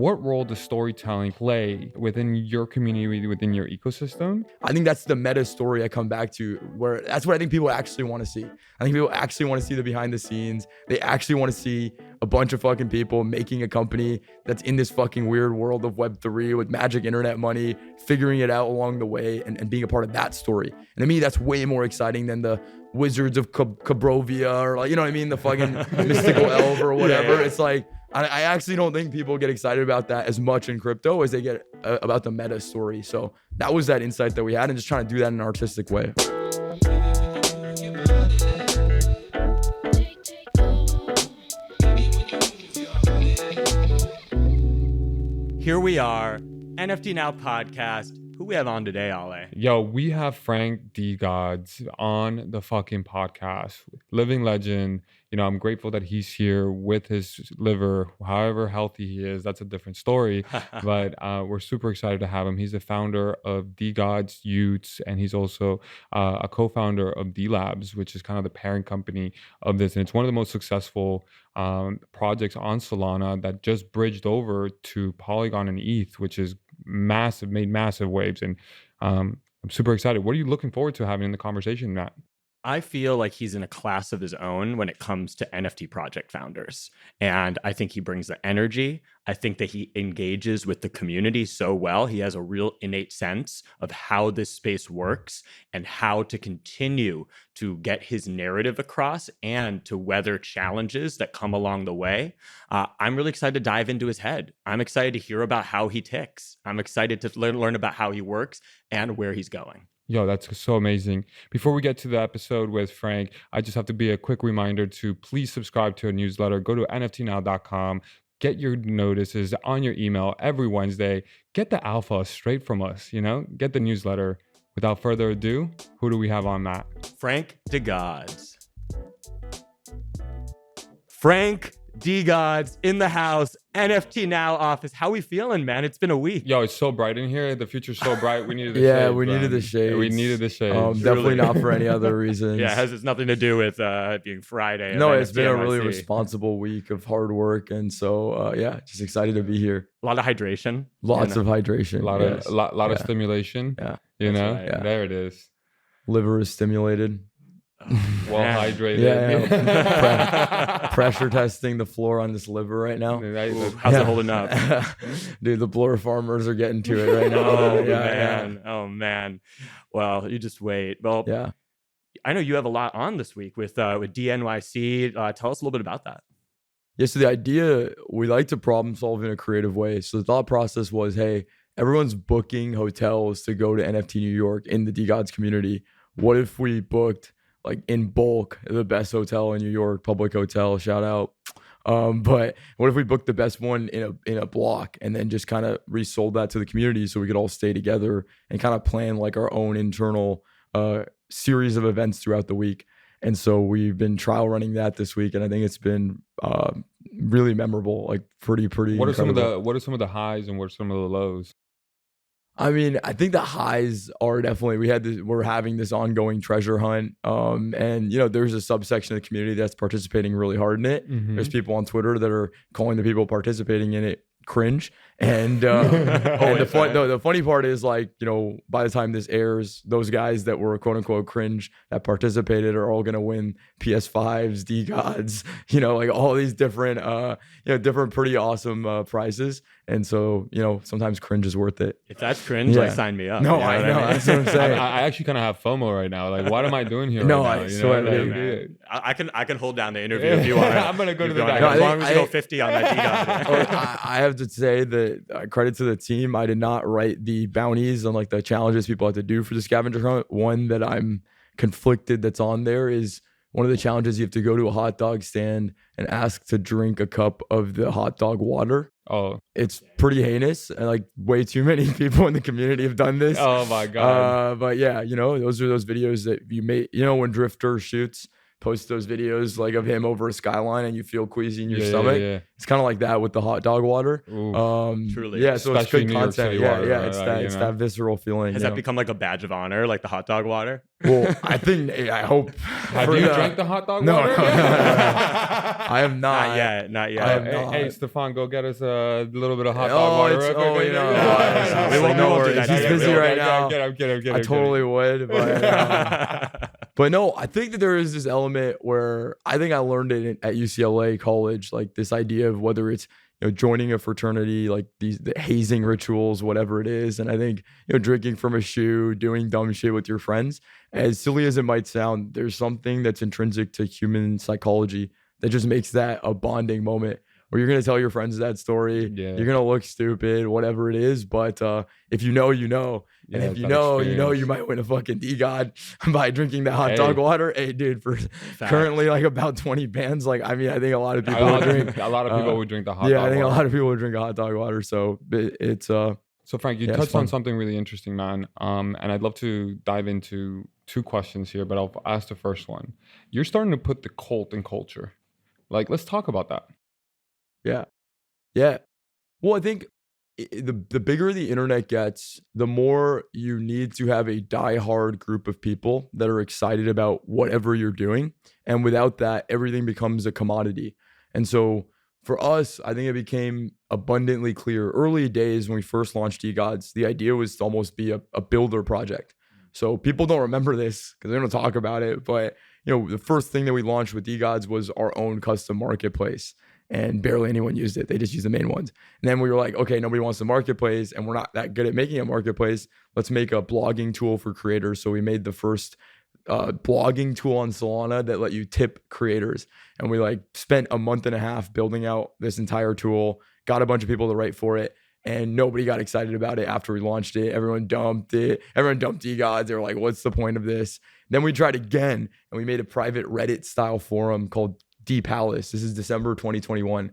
what role does storytelling play within your community, within your ecosystem? I think that's the meta story I come back to, where that's what I think people actually want to see. I think people actually want to see the behind the scenes. They actually want to see a bunch of fucking people making a company that's in this fucking weird world of Web3 with magic internet money, figuring it out along the way and being a part of that story. And to me, that's way more exciting than the Wizards of Cabrovia, or like, you know what I mean? The fucking mystical elf or whatever. Yeah. It's like, I actually don't think people get excited about that as much in crypto as they get about the meta story. So that was that insight that we had, and just trying to do that in an artistic way. Here we are, NFT Now podcast. Who we have on today, Ale? Yo, we have Frank DeGods on the fucking podcast. Living legend. You know, I'm grateful that he's here with his liver, however healthy he is. That's a different story. But we're super excited to have him. He's the founder of DeGods Utes, and he's also a co-founder of DeLabs, which is kind of the parent company of this. And it's one of the most successful projects on Solana that just bridged over to Polygon and ETH, which is massive, made massive waves. And I'm super excited. What are you looking forward to having in the conversation, Matt? I feel like he's in a class of his own when it comes to NFT project founders. And I think he brings the energy. I think that he engages with the community so well. He has a real innate sense of how this space works and how to continue to get his narrative across and to weather challenges that come along the way. I'm really excited to dive into his head. I'm excited to hear about how he ticks. I'm excited to learn about how he works and where he's going. Yo, that's so amazing. Before we get to the episode with Frank, I just have to be a quick reminder to please subscribe to a newsletter. Go to nftnow.com. Get your notices on your email every Wednesday. Get the alpha straight from us, you know? Get the newsletter. Without further ado, who do we have on, Matt? Frank DeGods. Frank DeGods in the house, NFT Now office. How we feeling, man? It's been a week. Yo, it's so bright in here. The future's so bright. We needed the yeah, shades. We needed the shades. We needed the shades. Definitely not for any other reasons. Yeah, it has nothing to do with being Friday. No, it's been a really responsible week of hard work. And so, yeah, just excited to be here. A lot of hydration. Lots of hydration. A lot of stimulation. Yeah. You know? Right. Yeah. There it is. Liver is stimulated. Well hydrated. Yeah. Pressure testing the floor on this liver right now. Ooh, how's it holding up? Dude, the blower farmers are getting to it right now. Oh man. Well, you just wait. Well, yeah. I know you have a lot on this week with DNYC. Tell us a little bit about that. Yeah, so the idea, we like to problem solve in a creative way. So the thought process was, hey, everyone's booking hotels to go to NFT New York in the DeGods community. What if we booked, like, in bulk, the best hotel in New York, public hotel, shout out. But what if we booked the best one in a block and then just kind of resold that to the community so we could all stay together and kind of plan like our own internal series of events throughout the week. And so we've been trial running that this week, and I think it's been really memorable, like pretty. What are some of the highs and what are some of the lows? I mean, I think the highs are definitely, we're having this ongoing treasure hunt. And, you know, there's a subsection of the community that's participating really hard in it. Mm-hmm. There's people on Twitter that are calling the people participating in it cringe. And the funny part is, like, you know, by the time this airs, those guys that were quote unquote cringe that participated are all going to win PS5s, DeGods, you know, like all these different, different pretty awesome prizes. And so, you know, sometimes cringe is worth it. If that's cringe, like, sign me up. No, you know I know. I mean? That's what I'm saying. I actually kind of have FOMO right now. Like, what am I doing here? No, right now? I swear. I can hold down the interview if you want. I'm gonna go to the back. As long as you go 50 on that DeGod. I have to say that credit to the team. I did not write the bounties and like the challenges people have to do for the scavenger hunt. One that I'm conflicted that's on there is one of the challenges. You have to go to a hot dog stand and ask to drink a cup of the hot dog water. Oh, it's pretty heinous, and like way too many people in the community have done this. Oh my god! But yeah, you know, those are those videos that you made. You know, when Drifter shoots post those videos like of him over a skyline and you feel queasy in your Yeah, stomach. yeah. It's kind of like that with the hot dog water. Oof. Truly. Yeah, so it's Especially good New York content. City Yeah, water, yeah. right? It's Like, that you it's know? that visceral feeling. Has you that know? become like a badge of honor, like the hot dog water? Well, I think I hope. Have for you the- drank the hot dog No, water? no, no, no, no. I am not. Not yet. Not yet. I am Hey, not. hey, Stefan, go get us a little bit of hot dog water. it's- real quick, oh, right you know, there. we won't do worry. that. He's Yeah, busy yeah, right now. I'm kidding. I totally would, but no, I think that there is this element where I think I learned it at UCLA college, like this idea of whether it's joining a fraternity, like the hazing rituals, whatever it is, and I think drinking from a shoe, doing dumb shit with your friends, as silly as it might sound, there's something that's intrinsic to human psychology that just makes that a bonding moment where you're gonna tell your friends that story. Yeah. You're gonna look stupid, whatever it is, but if you know, you know. And Yeah, if you that know, experience. you might win a fucking DeGod by drinking the hot Hey. dog water. Hey, dude, for currently like about 20 bands, like I mean, I think a lot of people would drink. A lot of people would drink the hot Yeah, dog I think water. a lot of people would drink hot dog water. So it's So Frank, you Yeah, it's touched on fun. something really interesting, man. And I'd love to dive into two questions here, but I'll ask the first one. You're starting to put the cult in culture. Like, let's talk about that. yeah. Well, I think the bigger the internet gets, the more you need to have a diehard group of people that are excited about whatever you're doing. And without that, everything becomes a commodity. And so for us, I think it became abundantly clear early days when we first launched DeGods, the idea was to almost be a builder project. So people don't remember this because they don't talk about it. But the first thing that we launched with DeGods was our own custom marketplace. And barely anyone used it. They just used the main ones. And then we were like, okay, nobody wants the marketplace and we're not that good at making a marketplace. Let's make a blogging tool for creators. So we made the first blogging tool on Solana that let you tip creators. And we like spent a month and a half building out this entire tool, got a bunch of people to write for it. And nobody got excited about it after we launched it. Everyone dumped it. Everyone dumped DeGods. They were like, what's the point of this? Then we tried again and we made a private Reddit style forum called Palace. This is December 2021.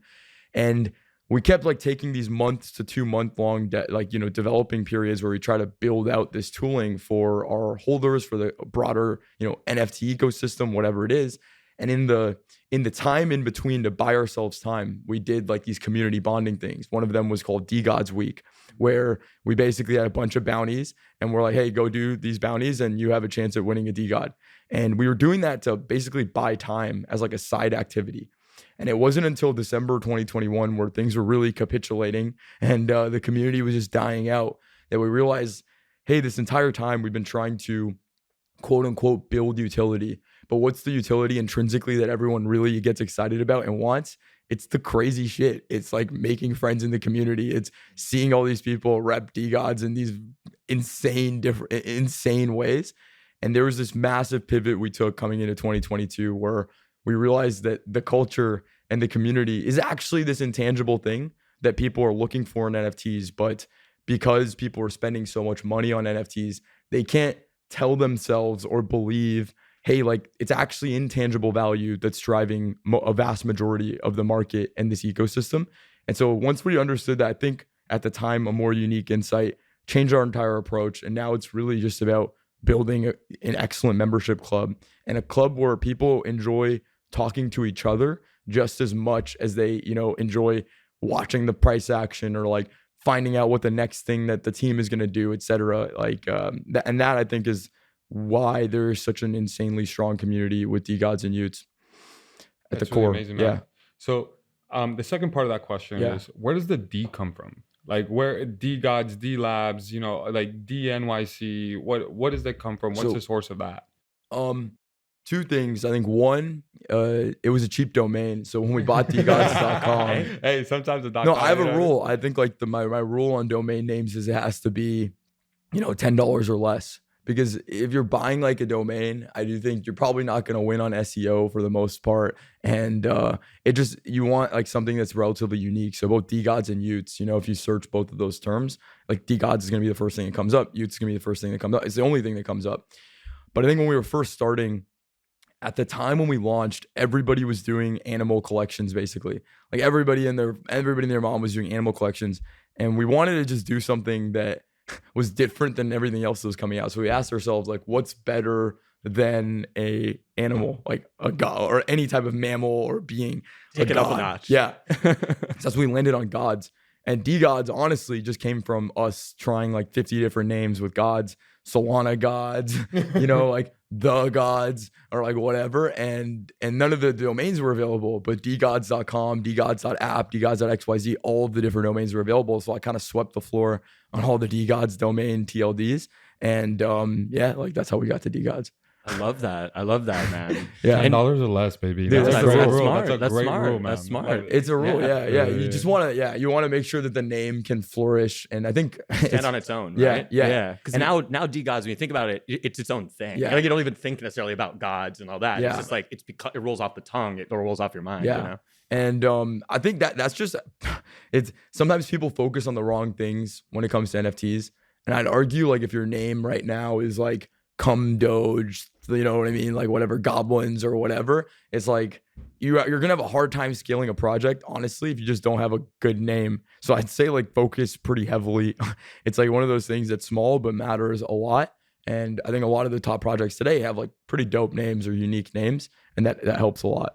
And we kept like taking these months to 2 month long developing periods where we try to build out this tooling for our holders, for the broader NFT ecosystem, whatever it is. And in the time in between to buy ourselves time, we did like these community bonding things. One of them was called DeGods Week, where we basically had a bunch of bounties and we're like, hey, go do these bounties and you have a chance at winning a DeGod. And we were doing that to basically buy time as like a side activity. And it wasn't until December 2021 where things were really capitulating and the community was just dying out that we realized, hey, this entire time we've been trying to quote unquote build utility. But what's the utility intrinsically that everyone really gets excited about and wants? It's the crazy shit. It's like making friends in the community. It's seeing all these people rep DeGods in these insane ways. And there was this massive pivot we took coming into 2022 where we realized that the culture and the community is actually this intangible thing that people are looking for in NFTs. But because people are spending so much money on NFTs, they can't tell themselves or believe, hey, like it's actually intangible value that's driving a vast majority of the market and this ecosystem. And so once we understood that, I think at the time, a more unique insight changed our entire approach. And now it's really just about building an excellent membership club and a club where people enjoy talking to each other just as much as they, enjoy watching the price action or like finding out what the next thing that the team is going to do, et cetera. And that I think is why there is such an insanely strong community with DeGods and Utes at That's the really core. amazing, man. Yeah. So the second part of that question is, where does the D come from? Like where DeGods, DeLabs, like DNYC, what does that come from? What's the source of that? Two things. I think one, it was a cheap domain. So when we bought DeGods.com. Hey, sometimes the No, I have a rule. I think like my rule on domain names is it has to be, $10 or less. Because if you're buying like a domain, I do think you're probably not going to win on SEO for the most part. And you want like something that's relatively unique. So both DeGods and Utes, if you search both of those terms, like DeGods is going to be the first thing that comes up. Utes is going to be the first thing that comes up. It's the only thing that comes up. But I think when we were first starting, at the time when we launched, everybody was doing animal collections, basically. Like everybody and their mom was doing animal collections. And we wanted to just do something that was different than everything else that was coming out. So we asked ourselves, like, what's better than a animal, like a god or any type of mammal or being. Take it up a god. notch. Yeah. So that's when we landed on gods. And DeGods honestly just came from us trying like 50 different names with gods, Solana gods, like the gods or like whatever. And none of the domains were available, but DeGods.com, DeGods.app, DeGods.xyz, all of the different domains were available. So I kind of swept the floor on all the DeGods domain TLDs. And like that's how we got to DeGods. I love that. Man. Yeah. $10 or less, baby. Dude, That's that's a great smart. rule. Smart. That's a That's great smart. rule, man. That's smart. Like, It's a rule. Yeah. You Yeah. just want to, you want to make sure that the name can flourish. And I think stand on its own, Yeah, right? yeah. Because now DeGods, when you think about it, it's its own thing. Yeah. Like you don't even think necessarily about gods and all that. Yeah. It's just like, it's because it rolls off the tongue. It rolls off your mind. Yeah. You know? And I think that's just, it's sometimes people focus on the wrong things when it comes to NFTs. And I'd argue like if your name right now is like Cum Doge, you know what I mean? Like whatever, goblins or whatever. It's like you're going to have a hard time scaling a project, honestly, if you just don't have a good name. So I'd say like focus pretty heavily. It's like one of those things that's small but matters a lot. And I think a lot of the top projects today have like pretty dope names or unique names. And that helps a lot.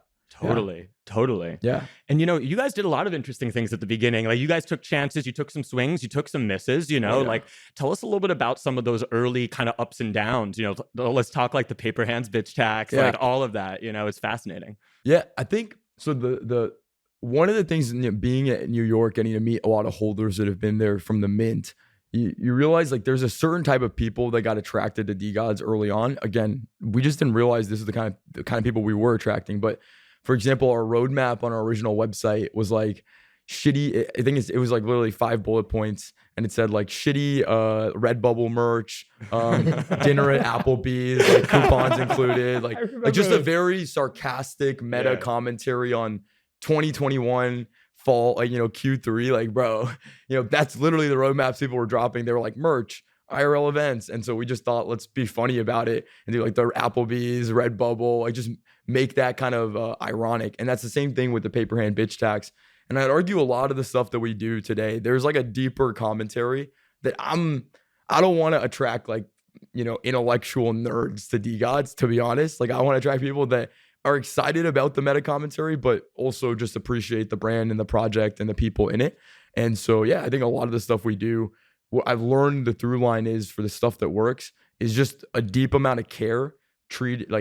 Totally. Yeah. And you guys did a lot of interesting things at the beginning. Like you guys took chances, you took some swings, you took some misses, like tell us a little bit about some of those early kind of ups and downs. Let's talk like the paper hands bitch tax, like all of that, it's fascinating. Yeah, I think so. The one of the things being at New York, getting to meet a lot of holders that have been there from the mint, you realize like there's a certain type of people that got attracted to DeGods early on. Again, we just didn't realize this is the kind of people we were attracting. But for example, our roadmap on our original website was like shitty. I think it was like literally 5 bullet points, and it said like shitty Redbubble merch, dinner at Applebee's, like coupons included, like just a very sarcastic meta commentary on 2021 fall, like Q3, like bro, that's literally the roadmaps people were dropping. They were like merch, IRL events, and so we just thought let's be funny about it and do like the Applebee's, Redbubble, like just make that kind of ironic. And that's the same thing with the paper hand bitch tax. And I'd argue a lot of the stuff that we do today, there's like a deeper commentary that I don't want to attract like, intellectual nerds to DeGods, to be honest. Like I want to attract people that are excited about the meta commentary, but also just appreciate the brand and the project and the people in it. And so, I think a lot of the stuff we do, what I've learned the through line is for the stuff that works is just a deep amount of care,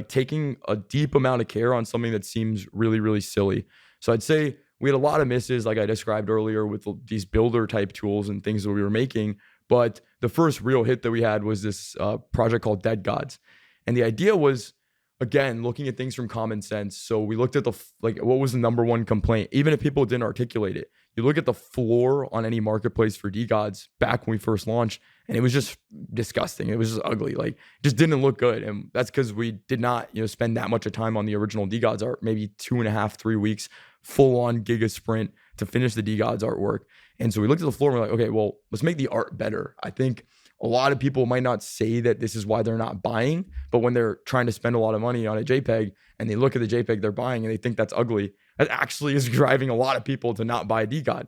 taking a deep amount of care on something that seems really, really silly. So I'd say we had a lot of misses, like I described earlier, with these builder type tools and things that we were making. But the first real hit that we had was this project called DeGods. And the idea was, again, looking at things from common sense. So we looked at what was the number one complaint, even if people didn't articulate it. You look at the floor on any marketplace for DeGods back when we first launched, and it was just disgusting. It was just ugly. Like, just didn't look good. And that's because we did not, spend that much of time on the original DeGods art, maybe 2.5, 3 weeks, full on giga sprint to finish the DeGods artwork. And so we looked at the floor and we're like, okay, well, let's make the art better. I think a lot of people might not say that this is why they're not buying, but when they're trying to spend a lot of money on a JPEG and they look at the JPEG they're buying and they think that's ugly, that actually is driving a lot of people to not buy a DeGod.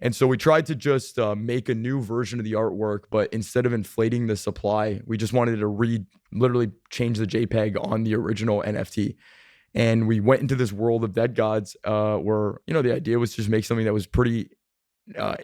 And so we tried to just make a new version of the artwork, but instead of inflating the supply, we just wanted to literally change the JPEG on the original NFT. And we went into this world of DeGods where, the idea was to just make something that was pretty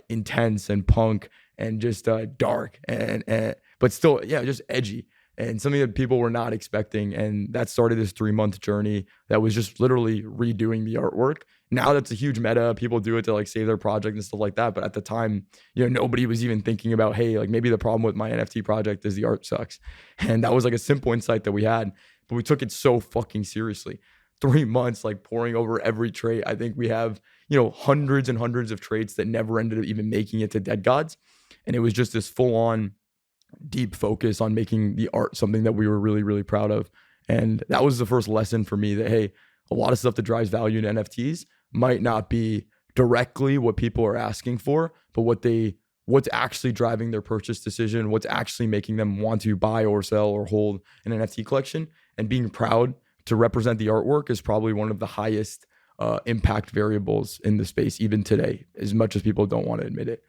intense and punk and just dark and but still just edgy and something that people were not expecting. And that started this 3-month journey that was just literally redoing the artwork. Now that's a huge meta. People do it to like save their project and stuff like that, but at the time nobody was even thinking about, hey, like maybe the problem with my NFT project is the art sucks. And that was like a simple insight that we had, but we took it so fucking seriously. 3 months, like poring over every trait. I think we have, hundreds and hundreds of traits that never ended up even making it to DeGods. And it was just this full on deep focus on making the art something that we were really, really proud of. And that was the first lesson for me that, hey, a lot of stuff that drives value in NFTs might not be directly what people are asking for, but what's actually driving their purchase decision, what's actually making them want to buy or sell or hold an NFT collection. And being proud to represent the artwork is probably one of the highest impact variables in the space, even today, as much as people don't want to admit it.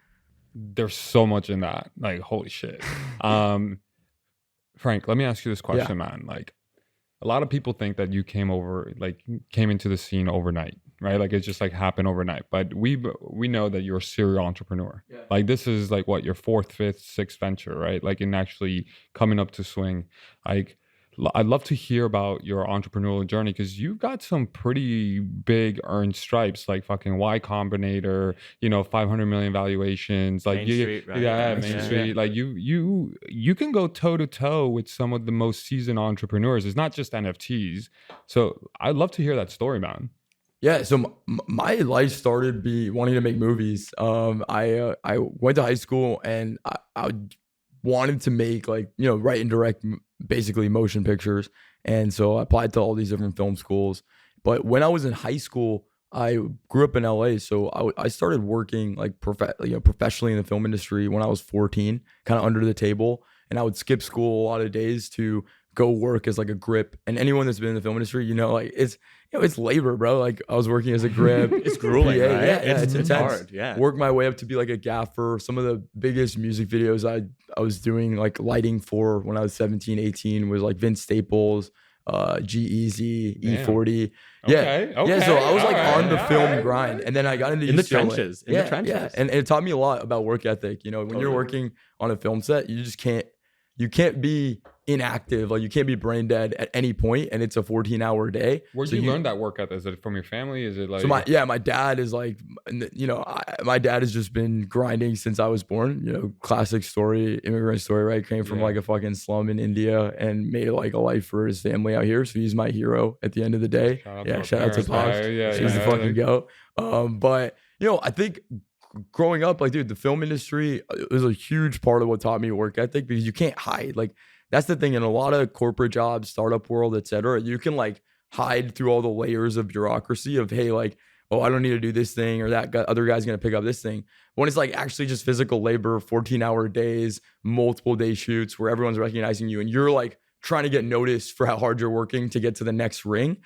There's so much in that. Like, holy shit. Frank, let me ask you this question, man. Like, a lot of people think that you came into the scene overnight, right? Like it just like happened overnight. But we know that you're a serial entrepreneur. Yeah. Like this is like what, your fourth, fifth, sixth venture, right? Like in actually coming up to swing. Like I'd love to hear about your entrepreneurial journey, because you've got some pretty big earned stripes, like fucking Y Combinator, 500 million valuations, like Main Street, right? yeah, Yeah, Main yeah. Street. Like you can go toe to toe with some of the most seasoned entrepreneurs. It's not just NFTs. So I'd love to hear that story, man. Yeah, so my life started wanting to make movies. I went to high school and I wanted to make write and direct basically motion pictures, and so I applied to all these different film schools. But when I was in high school, I grew up in LA, so I started working like professionally in the film industry when I was 14, kind of under the table, and I would skip school a lot of days to go work as like a grip. And anyone that's been in the film industry, it's labor, bro. Like I was working as a grip. It's grueling, PA. right? Yeah, It's intense. hard, yeah. Work my way up to be like a gaffer. Some of the biggest music videos I was doing like lighting for when I was 17, 18 was like Vince Staples, G-Eazy, Damn. E40. Okay, Yeah, so I was like alright, on the film alright. grind, and then I got into In the UCLA. trenches, in the trenches. Yeah, and it taught me a lot about work ethic. When you're Totally. working on a film set, you can't be inactive. Like you can't be brain dead at any point, and it's a 14-hour day. Where'd So you learn that work ethic? Is it from your family? Is it like So my dad is like, my dad has just been grinding since I was born. Classic story, immigrant story, right? Came from Yeah. like a fucking slum in India and made like a life for his family out here. So he's my hero at the end of the day. Shout out to Pops. She's the fucking go. But I think growing up, like, dude, the film industry is a huge part of what taught me work ethic, because you can't hide. Like, that's the thing in a lot of corporate jobs, startup world, et cetera. You can like hide through all the layers of bureaucracy of, hey, like, oh, I don't need to do this thing, or that other guy's going to pick up this thing. When it's like actually just physical labor, 14-hour days, multiple day shoots where everyone's recognizing you and you're like trying to get noticed for how hard you're working to get to the next ring.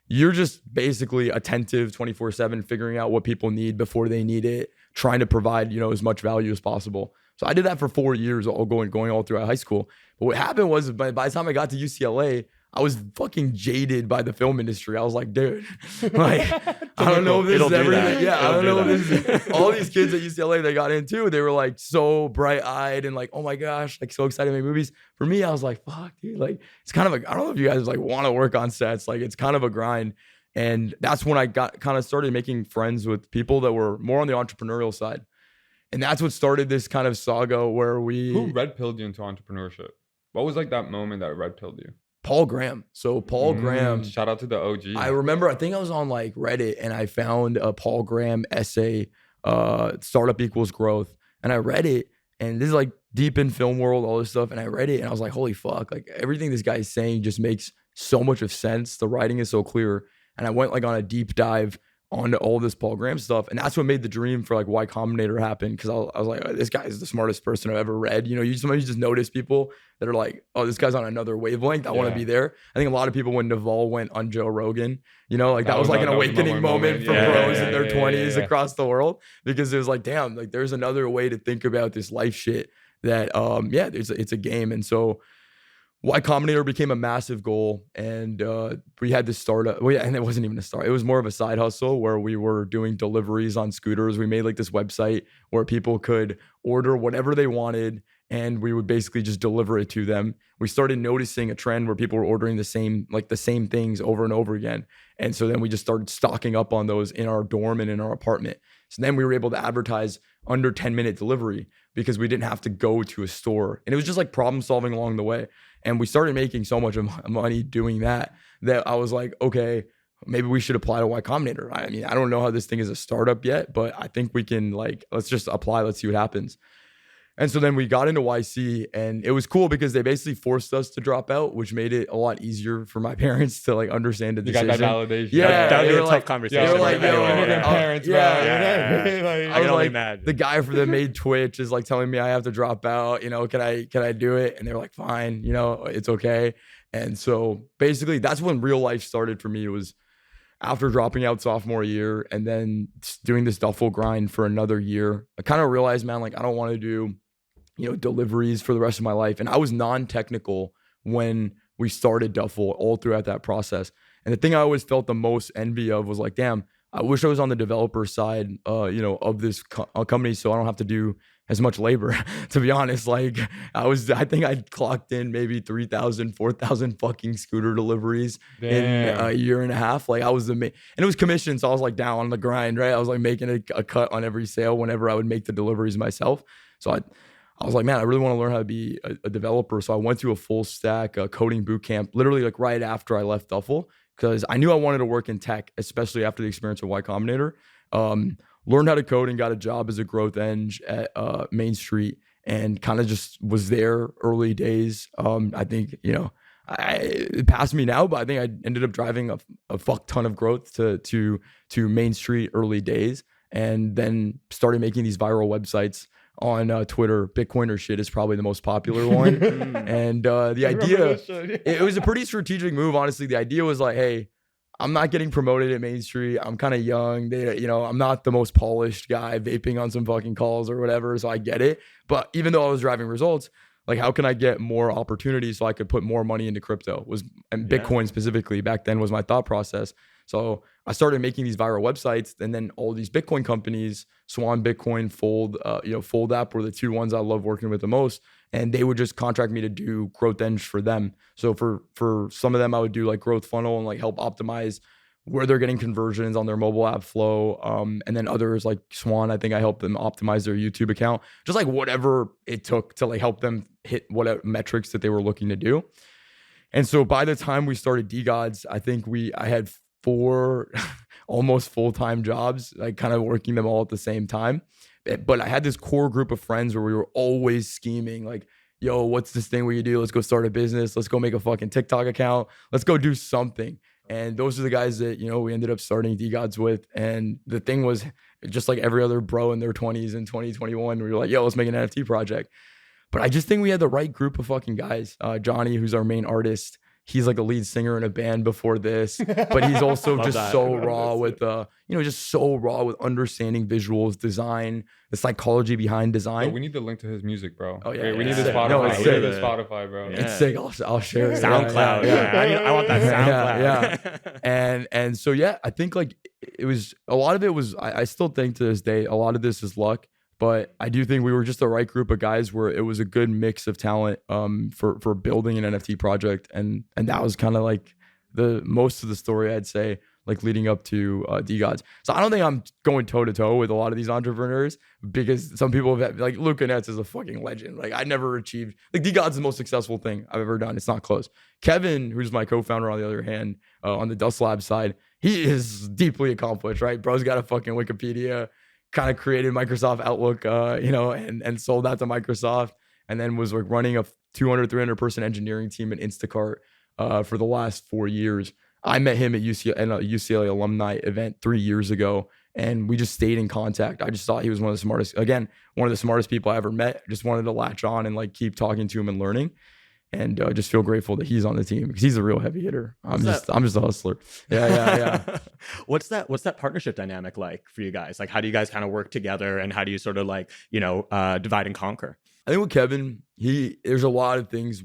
You're just basically attentive 24/7, figuring out what people need before they need it, trying to provide, as much value as possible. So I did that for 4 years, going all throughout high school. But what happened was by the time I got to UCLA, I was fucking jaded by the film industry. I was like, dude, like, I don't know if this is everything. Yeah, I don't know if this is all these kids at UCLA they got into. They were like so bright eyed and like, oh my gosh, like so excited to make movies. For me, I was like, fuck, dude, like it's kind of I don't know if you guys like want to work on sets. Like it's kind of a grind. And that's when I kind of started making friends with people that were more on the entrepreneurial side. And that's what started this kind of saga where Who red pilled you into entrepreneurship? What was like that moment that red pilled you? Paul Graham. So Paul Graham. Shout out to the OG. I remember, I think I was on like Reddit and I found a Paul Graham essay, Startup Equals Growth. And I read it, and this is like deep in film world, all this stuff. And I read it and I was like, holy fuck, like everything this guy is saying just makes so much of sense. The writing is so clear. And I went like on a deep dive onto all this Paul Graham stuff. And that's what made the dream for like Y Combinator happen. Cause I was like, oh, this guy is the smartest person I've ever read. Sometimes you just notice people that are like, oh, this guy's on another wavelength. I want to be there. I think a lot of people when Naval went on Joe Rogan, that was like an awakening moment for bros in their 20s across the world, because it was like, damn, like there's another way to think about this life shit that, it's a game. And so Y Combinator became a massive goal, and we had this startup. Well, yeah, and it wasn't even a start. It was more of a side hustle where we were doing deliveries on scooters. We made like this website where people could order whatever they wanted, and we would basically just deliver it to them. We started noticing a trend where people were ordering the same things over and over again. And so then we just started stocking up on those in our dorm and in our apartment. So then we were able to advertise under 10-minute delivery because we didn't have to go to a store. And it was just like problem solving along the way. And we started making so much money doing that I was like, okay, maybe we should apply to Y Combinator. I mean, I don't know how this thing is a startup yet, but I think we can let's just apply. Let's see what happens. And so then we got into YC, and it was cool because they basically forced us to drop out, which made it a lot easier for my parents to understand the decision. You got that validation. Yeah, that would be a tough conversation. They were like, yo, immigrant parents, bro. I I was can only like, imagine. the guy that made Twitch is like telling me I have to drop out. Can I do it? And they were like, fine. It's okay. And so basically, that's when real life started for me. It was after dropping out sophomore year and then doing this duffel grind for another year. I kind of realized, man, like I don't want to do deliveries for the rest of my life. And I was non-technical when we started Duffel all throughout that process. And the thing I always felt the most envy of was like, damn, I wish I was on the developer side, of this company, so I don't have to do as much labor. To be honest, like I think I clocked in maybe 3,000, 4,000 fucking scooter deleveries in a year and a half. Like I was and it was commission, so I was like down on the grind, right? I was like making a cut on every sale whenever I would make the deliveries myself. So I was like, man, I really want to learn how to be a developer. So I went to a full stack coding boot camp, literally like right after I left Duffel, because I knew I wanted to work in tech, especially after the experience of Y Combinator. Learned how to code and got a job as a growth eng at Main Street, and kind of just was there early days. I think, it passed me now, but I think I ended up driving a fuck ton of growth to Main Street early days, and then started making these viral websites on Twitter. Bitcoiner shit is probably the most popular one. And the idea, it was a pretty strategic move, honestly. The idea was like, hey, I'm not getting promoted at Main Street. I'm kind of young. I'm not the most polished guy vaping on some fucking calls or whatever. So I get it. But even though I was driving results, like how can I get more opportunities so I could put more money into crypto and Bitcoin specifically back then was my thought process. So I started making these viral websites, and then all these Bitcoin companies, Swan Bitcoin, Fold App were the two ones I love working with the most. And they would just contract me to do growth eng for them. So for some of them, I would do like growth funnel and like help optimize where they're getting conversions on their mobile app flow. And then others like Swan, I think I helped them optimize their YouTube account, just like whatever it took to like help them hit whatever metrics that they were looking to do. And so by the time we started DeGods, I think I had 4 almost full-time jobs, like kind of working them all at the same time. But I had this core group of friends where we were always scheming like, yo, what's this thing we do? Let's go start a business. Let's go make a fucking TikTok account. Let's go do something. And those are the guys that, we ended up starting DeGods with. And the thing was, just like every other bro in their 20s in 2021, we were like, yo, let's make an NFT project. But I just think we had the right group of fucking guys. Johnny, who's our main artist, he's like a lead singer in a band before this, but he's also just so raw with, just so raw with understanding visuals, design, the psychology behind design. Yo, we need the link to his music, bro. Oh yeah, we need the Spotify. No, it's We sick. need the Spotify, bro. Yeah. It's sick. I'll share it. SoundCloud. Yeah. I want that SoundCloud. Yeah. And so I think like it was a lot of it was. I still think to this day a lot of this is luck. But I do think we were just the right group of guys where it was a good mix of talent for building an NFT project. And that was kind of like the most of the story, I'd say, like leading up to DeGods. So I don't think I'm going toe to toe with a lot of these entrepreneurs, because some people have like Luca Netz is a fucking legend. Like I never achieved, like DeGods is the most successful thing I've ever done. It's not close. Kevin, who's my co-founder on the other hand, on the DeLabs side, he is deeply accomplished, right? Bro's got a fucking Wikipedia, kind of created Microsoft Outlook, and sold that to Microsoft, and then was like running a 200, 300 person engineering team at Instacart for the last 4 years. I met him at UCLA alumni event 3 years ago, and we just stayed in contact. I just thought he was one of the smartest people I ever met. I just wanted to latch on and like keep talking to him and learning. And just feel grateful that he's on the team, because he's a real heavy hitter. I'm just a hustler. Yeah. What's that partnership dynamic like for you guys? Like, how do you guys kind of work together, and how do you sort of like, divide and conquer? I think with Kevin, there's a lot of things.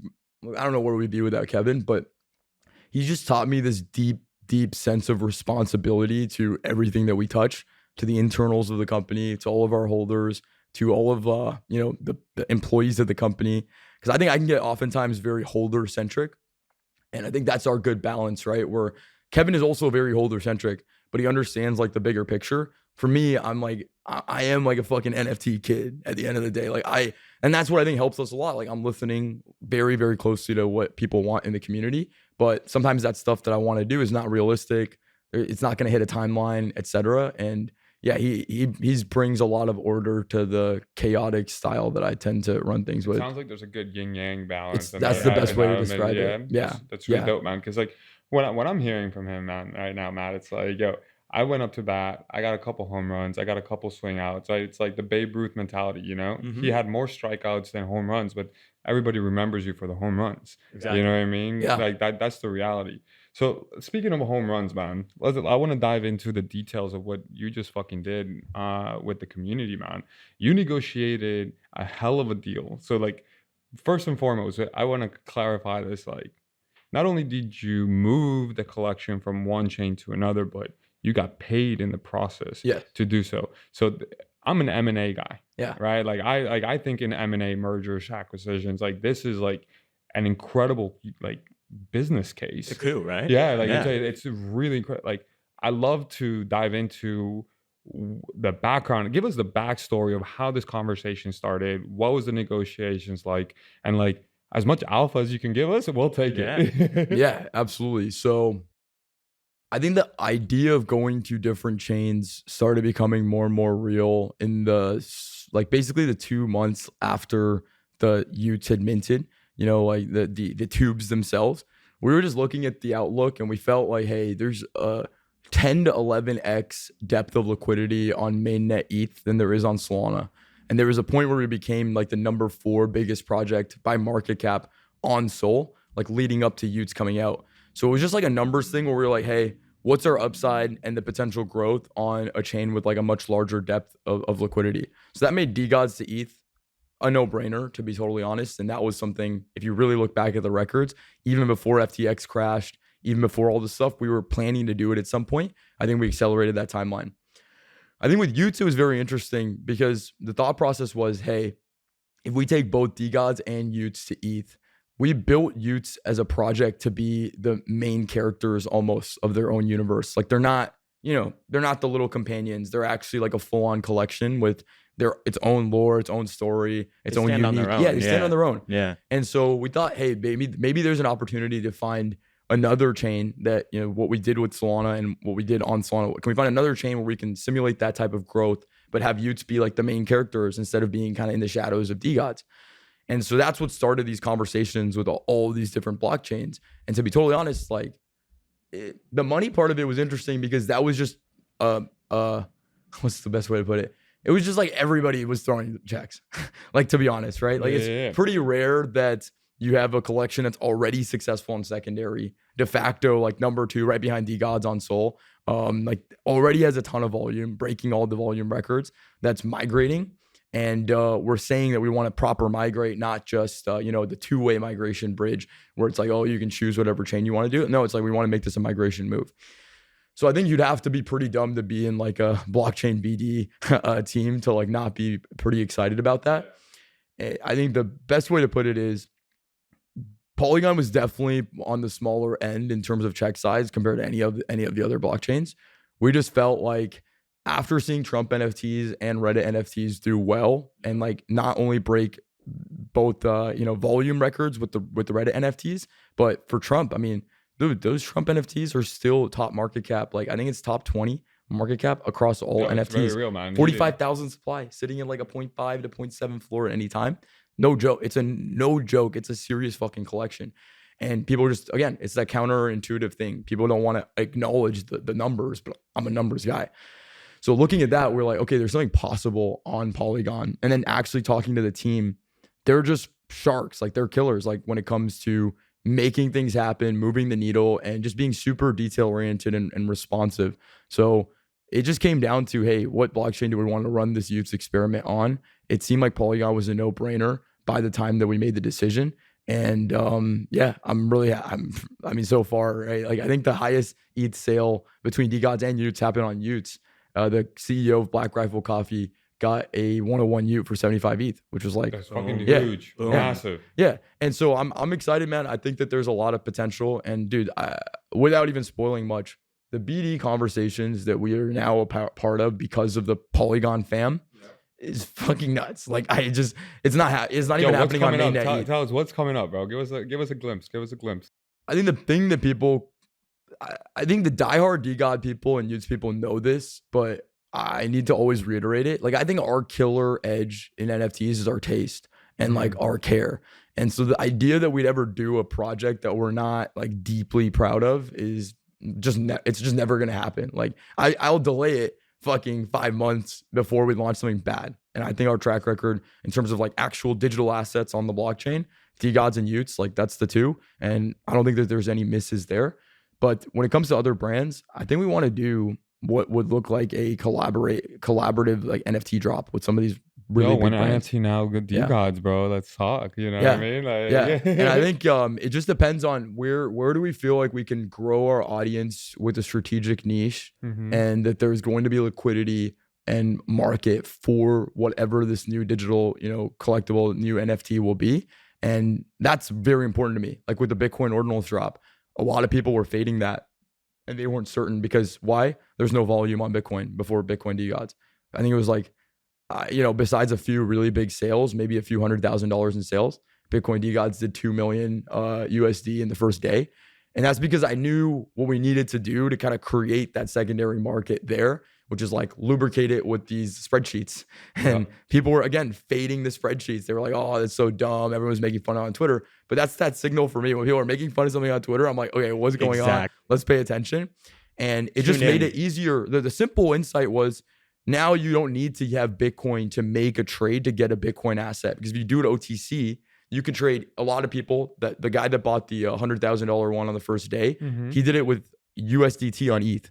I don't know where we'd be without Kevin, but he just taught me this deep sense of responsibility to everything that we touch, to the internals of the company, to all of our holders, to all of the employees of the company. Because I think I can get oftentimes very holder centric, and I think that's our good balance, right? Where Kevin is also very holder centric, but he understands like the bigger picture. For me, I am like a fucking NFT kid at the end of the day. And that's what I think helps us a lot. Like I'm listening very, very closely to what people want in the community, but sometimes that stuff that I want to do is not realistic. It's not going to hit a timeline, etc. And yeah, he brings a lot of order to the chaotic style that I tend to run things with. It sounds like there's a good yin yang balance. That's the best way to describe it. Yeah, that's really dope, man. Because like what I'm hearing from him, man, right now, Matt, it's like, yo, I went up to bat. I got a couple home runs. I got a couple swing outs. It's like the Babe Ruth mentality, Mm-hmm. He had more strikeouts than home runs, but everybody remembers you for the home runs. Exactly. You know what I mean? Yeah. Like that's the reality. So speaking of home runs, man, I want to dive into the details of what you just fucking did with the community, man. You negotiated a hell of a deal. So like, first and foremost, I want to clarify this. Like, not only did you move the collection from one chain to another, but you got paid in the process to do so. So I'm an M&A guy, right? Like I think in M&A, mergers, acquisitions, like this is like an incredible like business case. It's a coup, right? Yeah, like it's really incredible. Like I love to dive into the background. Give us the backstory of how this conversation started. What was the negotiations like? And like as much alpha as you can give us, we'll take it. Yeah, absolutely. So I think the idea of going to different chains started becoming more and more real in the like basically the 2 months after the Utes had minted, you know, like the tubes themselves. We were just looking at the outlook and we felt like, hey, there's a 10 to 11x depth of liquidity on mainnet ETH than there is on Solana. And there was a point where we became like the number 4 biggest project by market cap on Sol, like leading up to Utes coming out. So it was just like a numbers thing where we were like, hey, what's our upside and the potential growth on a chain with like a much larger depth of liquidity? So that made DeGods to ETH a no-brainer, to be totally honest. And that was something, if you really look back at the records, even before FTX crashed, even before all this stuff, we were planning to do it at some point. I think we accelerated that timeline. I think with Utes, it was very interesting because the thought process was, hey, if we take both DeGods and Utes to ETH, we built Utes as a project to be the main characters almost of their own universe. Like they're not, you know, they're not the little companions. They're actually like a full-on collection with its own lore, its own story, its own unique. Yeah, they stand on their own. Yeah. And so we thought, hey, maybe there's an opportunity to find another chain that, you know, what we did with Solana and what we did on Solana. Can we find another chain where we can simulate that type of growth, but have Utes be like the main characters instead of being kind of in the shadows of DeGods? And so that's what started these conversations with all these different blockchains. And to be totally honest, like the money part of it was interesting because that was just, what's the best way to put it? It was just like everybody was throwing checks, like to be honest, right? Like it's pretty rare that you have a collection that's already successful in secondary, de facto like number 2 right behind DeGods on Sol, like already has a ton of volume, breaking all the volume records, that's migrating. And we're saying that we want to proper migrate, not just, you know, the 2-way migration bridge where it's like, oh, you can choose whatever chain you want to do. No, it's like we want to make this a migration move. So I think you'd have to be pretty dumb to be in like a blockchain BD team to like not be pretty excited about that. I think the best way to put it is Polygon was definitely on the smaller end in terms of check size compared to any of the other blockchains. We just felt like after seeing Trump NFTs and Reddit NFTs do well and like not only break both you know, volume records with the Reddit NFTs, but for Trump, I mean, dude, those Trump NFTs are still top market cap. Like I think it's top 20 market cap across all NFTs. It's very real, man. 45,000 supply sitting in like a 0.5 to 0.7 floor at any time. No joke. It's no joke. It's a serious fucking collection. And people just, again, it's that counterintuitive thing. People don't want to acknowledge the numbers, but I'm a numbers guy. So looking at that, we're like, okay, there's something possible on Polygon. And then actually talking to the team, they're just sharks. Like they're killers. Like when it comes to making things happen, moving the needle, and just being super detail oriented and responsive. So it just came down to, hey, what blockchain do we want to run this Utes experiment on? It seemed like Polygon was a no-brainer by the time that we made the decision. And yeah, I mean, so far, right? Like I think the highest ETH sale between DeGods and Utes happened on Utes. The CEO of Black Rifle Coffee got a 101 Ute for 75 ETH, which was like, that's fucking huge, massive. Yeah, and so I'm excited, man. I think that there's a lot of potential. And dude, without even spoiling much, the BD conversations that we are now a part of because of the Polygon fam is fucking nuts. Like it's not even happening on mainnet. Tell us what's coming up, bro. Give us a glimpse. I think the thing that people, I think the diehard DeGod people and Utes people know this, but I need to always reiterate it. Like I think our killer edge in NFTs is our taste and like our care. And so the idea that we'd ever do a project that we're not like deeply proud of is just it's just never gonna happen. Like I'll delay it fucking 5 months before we launch something bad. And I think our track record in terms of like actual digital assets on the blockchain, DeGods and Utes, like that's the two. And I don't think that there's any misses there. But when it comes to other brands, I think we want to do what would look like a collaborative like NFT drop with some of these really Yo, big when brands. NFT now, good Yeah. DeGods, bro. Let's talk. You know Yeah. what I mean? Like, Yeah. And I think it just depends on where do we feel like we can grow our audience with a strategic niche, Mhm. and that there's going to be liquidity and market for whatever this new digital, collectible new NFT will be. And that's very important to me. Like with the Bitcoin ordinals drop, a lot of people were fading that and they weren't certain because why? There's no volume on Bitcoin before Bitcoin DeGods. I think it was like, besides a few really big sales, maybe a few $100,000 in sales, Bitcoin DeGods did 2 million USD in the first day. And that's because I knew what we needed to do to kind of create that secondary market there, which is like lubricate it with these spreadsheets. And people were, again, fading the spreadsheets. They were like, oh, that's so dumb. Everyone's making fun of it on Twitter. But that's that signal for me. When people are making fun of something on Twitter, I'm like, okay, what's going on? Let's pay attention. And it just made it easier. The simple insight was, now you don't need to have Bitcoin to make a trade to get a Bitcoin asset. Because if you do it OTC, you can trade. A lot of people, that the guy that bought the $100,000 one on the first day, he did it with USDT on ETH.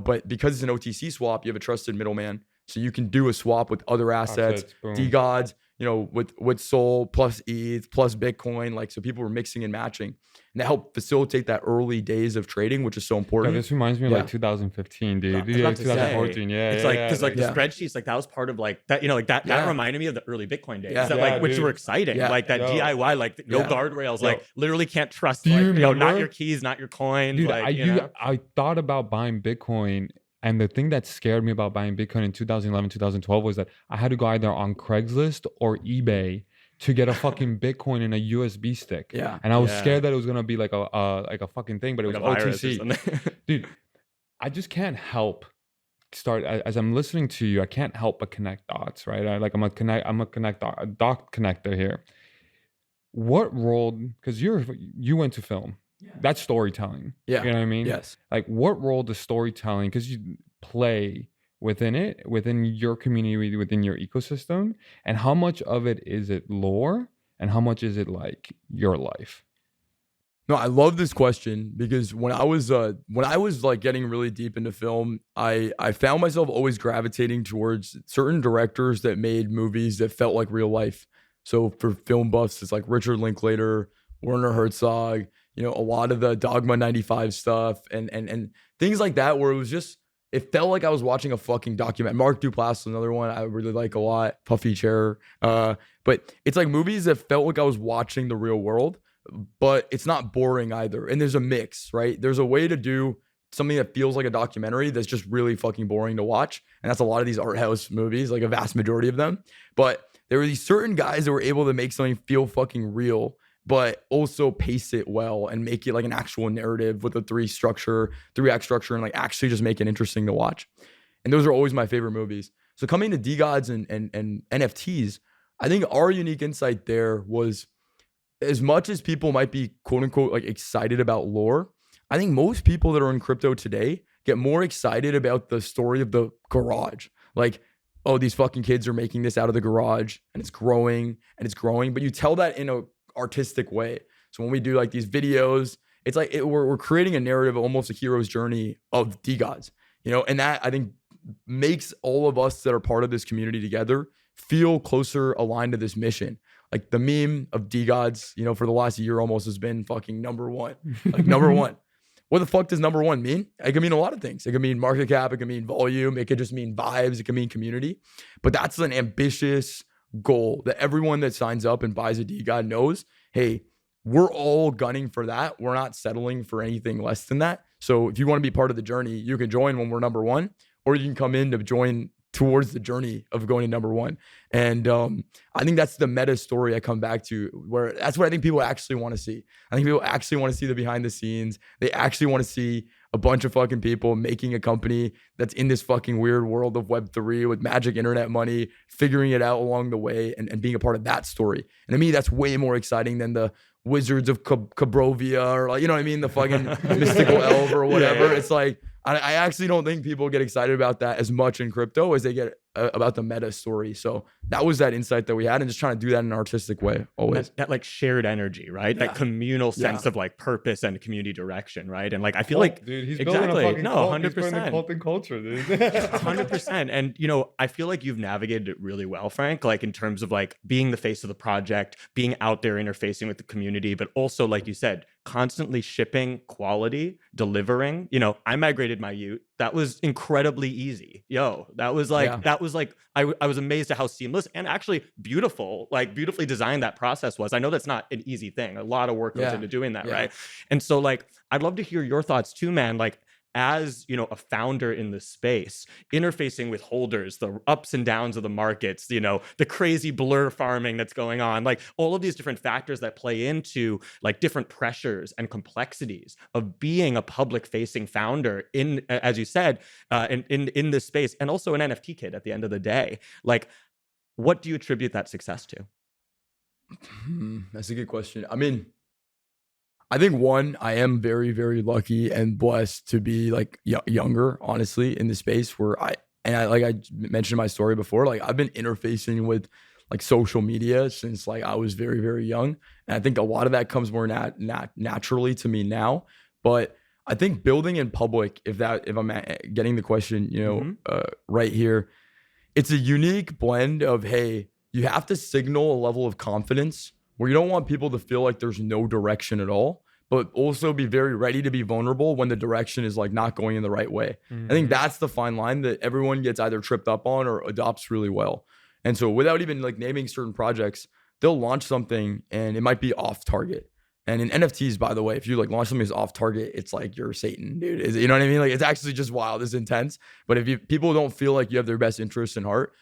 But because it's an OTC swap, you have a trusted middleman. So you can do a swap with other assets, DeGods, with Sol plus ETH plus Bitcoin. Like, so people were mixing and matching. And that helped facilitate that early days of trading, which is so important. Yeah, this reminds me of like 2015, dude. Yeah, 2014. Yeah, it's because the spreadsheets, like that was part of like that. That reminded me of the early Bitcoin days, which were exciting. Like that DIY, like no guardrails, like literally can't trust. Not your keys, not your coin. Dude, like, I thought about buying Bitcoin. And the thing that scared me about buying Bitcoin in 2011, 2012 was that I had to go either on Craigslist or eBay to get a fucking Bitcoin in a USB stick. Yeah. And I was scared that it was going to be like a fucking thing, but it was OTC. Dude, I just can't help as I'm listening to you, I can't help but connect dots, right? I'm a dot connector here. What role, because you went to film. Yeah. That's storytelling. Yeah. You know what I mean? Yes. Like, what role does storytelling, because you play within it, within your community, within your ecosystem, and how much of it is it lore and how much is it like your life? No, I love this question because when I was like getting really deep into film, I found myself always gravitating towards certain directors that made movies that felt like real life. So for film buffs, it's like Richard Linklater, Werner Herzog, a lot of the Dogma 95 stuff and things like that, where it felt like I was watching a fucking document. Mark Duplass, another one I really like a lot, Puffy Chair. But it's like movies that felt like I was watching the real world, but it's not boring either. And there's a mix, right? There's a way to do something that feels like a documentary that's just really fucking boring to watch. And that's a lot of these art house movies, like a vast majority of them. But there were these certain guys that were able to make something feel fucking real, but also pace it well and make it like an actual narrative with a 3-act structure, and like actually just make it interesting to watch. And those are always my favorite movies. So coming to DeGods and NFTs, I think our unique insight there was, as much as people might be quote unquote like excited about lore, I think most people that are in crypto today get more excited about the story of the garage. Like, oh, these fucking kids are making this out of the garage and it's growing, but you tell that in a artistic way. So when we do like these videos, it's like we're creating a narrative of almost a hero's journey of DeGods, and that I think makes all of us that are part of this community together feel closer aligned to this mission. Like the meme of DeGods, for the last year almost has been fucking number one. Like number one. What the fuck does number one mean? It can mean a lot of things. It can mean market cap. It can mean volume. It could just mean vibes. It can mean community. But that's an ambitious goal that everyone that signs up and buys a DeGod knows, hey, we're all gunning for that. We're not settling for anything less than that. So if you want to be part of the journey, you can join when we're number one, or you can come in to join towards the journey of going to number one. And I think that's the meta story I come back to, where that's what I think people actually want to see. I think people actually want to see the behind the scenes. They actually want to see a bunch of fucking people making a company that's in this fucking weird world of Web3 with magic internet money, figuring it out along the way and being a part of that story. And to me, that's way more exciting than the Wizards of Cabrovia or like, the fucking mystical elf or whatever. Yeah. It's like, I actually don't think people get excited about that as much in crypto as they get about the meta story. So that was that insight that we had, and just trying to do that in an artistic way always. That like shared energy, right? Yeah. That communal sense Yeah. of like purpose and community direction, right? And like I feel like dude, he's exactly building a fucking no, cult. He's 100%. building a cult and culture, dude. 100%. And you know, I feel like you've navigated it really well, Frank, like in terms of like being the face of the project, being out there interfacing with the community, but also like you said, constantly shipping quality, delivering. You know, I migrated my Ute. That was incredibly easy. That was like I was amazed at how seamless and actually beautiful, like beautifully designed that process was. I know that's not an easy thing. A lot of work goes into doing that, right? And so like I'd love to hear your thoughts too, man. Like as you know, a founder in this space, interfacing with holders, the ups and downs of the markets, you know, the crazy blur farming that's going on, like all of these different factors that play into like different pressures and complexities of being a public facing founder in, as you said, in this space, and also an NFT kid at the end of the day. Like, what do you attribute that success to? That's a good question. I mean, I think one, I am very, very lucky and blessed to be like younger, honestly, in the space where I like I mentioned in my story before, like I've been interfacing with like social media since like I was very, very young. And I think a lot of that comes more naturally to me now. But I think building in public, if I'm getting the question, you know, right here, it's a unique blend of, hey, you have to signal a level of confidence where you don't want people to feel like there's no direction at all, but also be very ready to be vulnerable when the direction is like not going in the right way. I think that's the fine line that everyone gets either tripped up on or adopts really well. And so without even like naming certain projects, they'll launch something and it might be off target. And in NFTs, by the way, if you like launch something that's off target, it's like you're Satan, dude. You know what I mean? Like it's actually just wild. It's intense. But if people don't feel like you have their best interests in heart,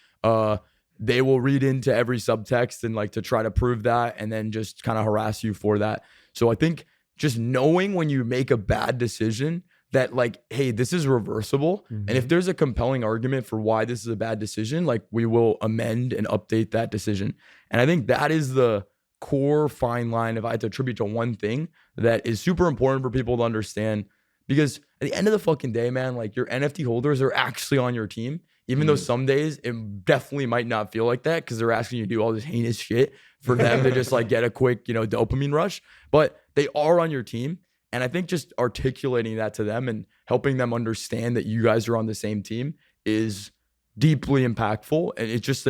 they will read into every subtext and like to try to prove that and then just kind of harass you for that. So I think just knowing when you make a bad decision that like, hey, this is reversible. And if there's a compelling argument for why this is a bad decision, like we will amend and update that decision. And I think that is the core fine line, if I had to attribute to one thing, that is super important for people to understand. Because at the end of the fucking day, man, like your NFT holders are actually on your team. Even though some days it definitely might not feel like that because they're asking you to do all this heinous shit for them to just like get a quick, you know, dopamine rush. But they are on your team. And I think just articulating that to them and helping them understand that you guys are on the same team is deeply impactful. And it's just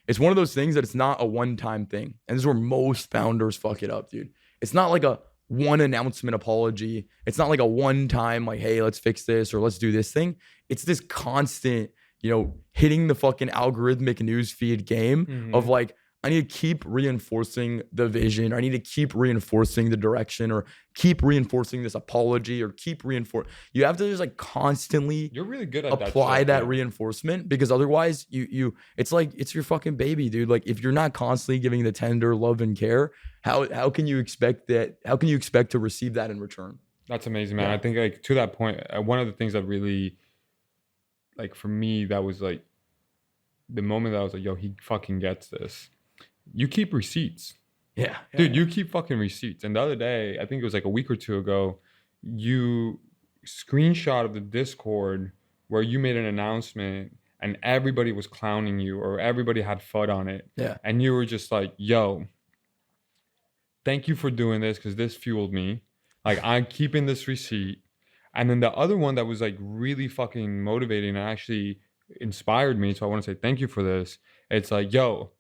it's one of those things that it's not a one-time thing. And this is where most founders fuck it up, dude. It's not like a one announcement apology. It's not like a one-time like, hey, let's fix this or let's do this thing. It's this constant, you know, hitting the fucking algorithmic newsfeed game of like, I need to keep reinforcing the vision, or I need to keep reinforcing the direction, or keep reinforcing this apology, or keep reinforcing. You have to just like constantly You're really good at apply that reinforcement, because otherwise you it's like it's your fucking baby, dude. Like if you're not constantly giving the tender love and care, how can you expect that? How can you expect to receive that in return? That's amazing, man. I think like to that point, one of the things that really, like for me, that was like the moment that I was like, yo, he fucking gets this. You keep receipts. Yeah. Dude, you keep fucking receipts. And the other day, I think it was like a week or two ago, you screenshot of the Discord where you made an announcement and everybody was clowning you or everybody had FUD on it. Yeah. And you were just like, yo, thank you for doing this because this fueled me. Like, I'm keeping this receipt. And then the other one that was like really fucking motivating and actually inspired me, so I want to say thank you for this. It's like, yo,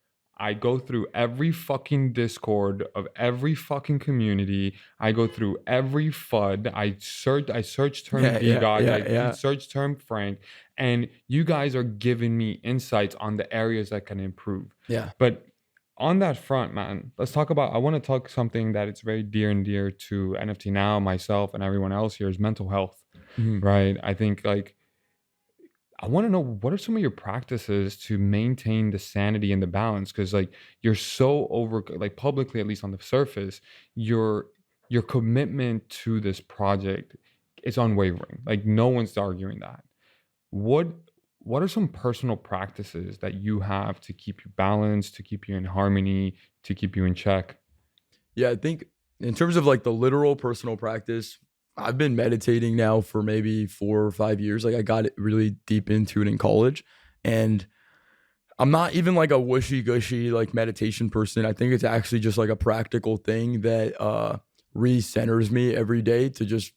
I go through every fucking Discord of every fucking community. I go through every FUD. I search term DeGods. I search term Frank. And you guys are giving me insights on the areas that can improve. Yeah. But on that front, man, let's talk about, I want to talk something that it's very dear and dear to NFT Now, myself, and everyone else here is mental health, right? I think like, I want to know, what are some of your practices to maintain the sanity and the balance? Because like you're so like publicly, at least on the surface, your commitment to this project is unwavering. Like no one's arguing that. What are some personal practices that you have to keep you balanced, to keep you in harmony, to keep you in check? Yeah, I think in terms of like the literal personal practice, I've been meditating now for maybe 4 or 5 years. Like I got it really deep into it in college, and I'm not even like a whooshy gushy like meditation person. I think it's actually just like a practical thing that re-centers me every day to just,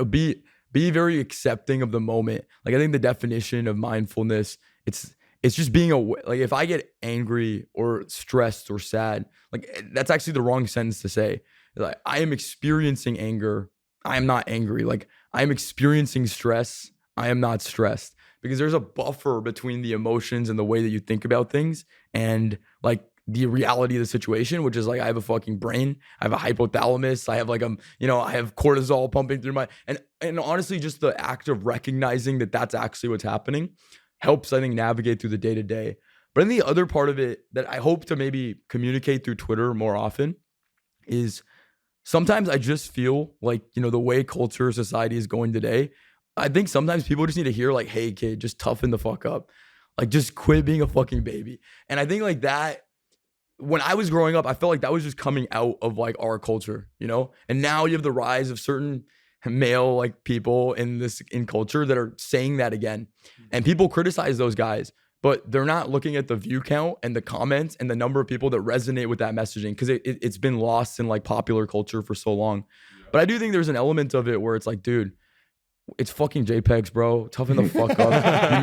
be very accepting of the moment. Like I think the definition of mindfulness, it's just being aware. Like if I get angry or stressed or sad, like that's actually the wrong sentence to say. Like I am experiencing anger. I am not angry. Like I am experiencing stress. I am not stressed, because there's a buffer between the emotions and the way that you think about things and like the reality of the situation, which is like I have a fucking brain, I have a hypothalamus, I have like I have cortisol pumping through my and honestly, just the act of recognizing that that's actually what's happening helps, I think, navigate through the day to day. But then the other part of it that I hope to maybe communicate through Twitter more often is sometimes I just feel like, the way culture, society is going today, I think sometimes people just need to hear like, hey kid, just toughen the fuck up. Like just quit being a fucking baby. And I think like that, when I was growing up, I felt like that was just coming out of like our culture, And now you have the rise of certain male like people in culture that are saying that again. And people criticize those guys, but they're not looking at the view count and the comments and the number of people that resonate with that messaging, because it's been lost in like popular culture for so long. But I do think there's an element of it where it's like, dude, it's fucking JPEGs, bro. Toughen the fuck up. You